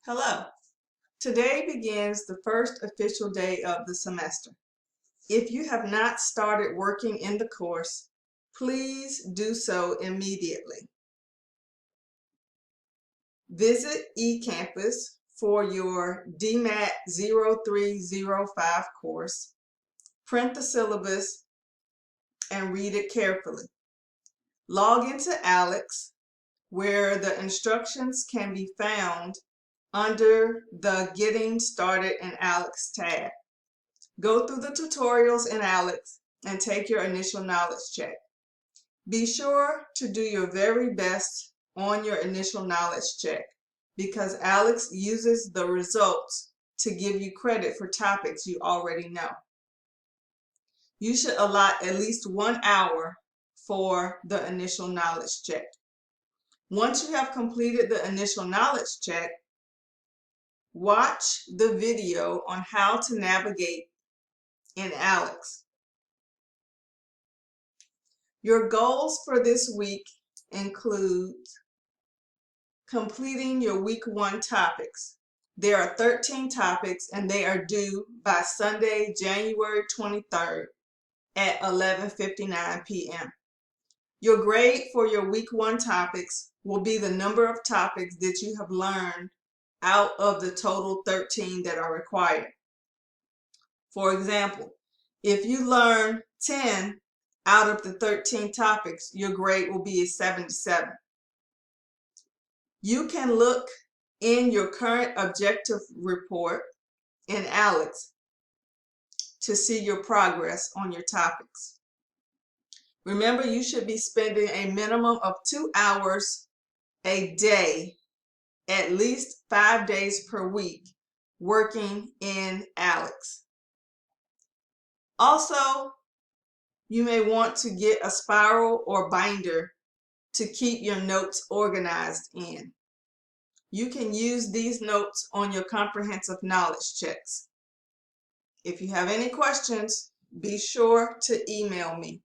Hello. Today begins the first official day of the semester. If you have not started working in the course, please do so immediately. Visit eCampus for your DMAT 0305 course, print the syllabus, and read it carefully. Log into ALEKS, where the instructions can be found under the Getting Started in ALEKS tab. Go through the tutorials in ALEKS and take your initial knowledge check. Be sure to do your very best on your initial knowledge check because ALEKS uses the results to give you credit for topics you already know. You should allot at least 1 hour for the initial knowledge check. Once you have completed the initial knowledge check, watch the video on how to navigate in ALEKS. Your goals for this week include completing your week 1 topics. There are 13 topics and they are due by Sunday, January 23rd at 11:59 p.m. Your grade for your week 1 topics will be the number of topics that you have learned out of the total 13 that are required. For example, if you learn 10 out of the 13 topics, your grade will be a 77. You can look in your current objective report in ALEKS to see your progress on your topics. Remember, you should be spending a minimum of 2 hours a day, at least 5 days per week, working in ALEKS. Also, you may want to get a spiral or binder to keep your notes organized in. You can use these notes on your comprehensive knowledge checks. If you have any questions, be sure to email me.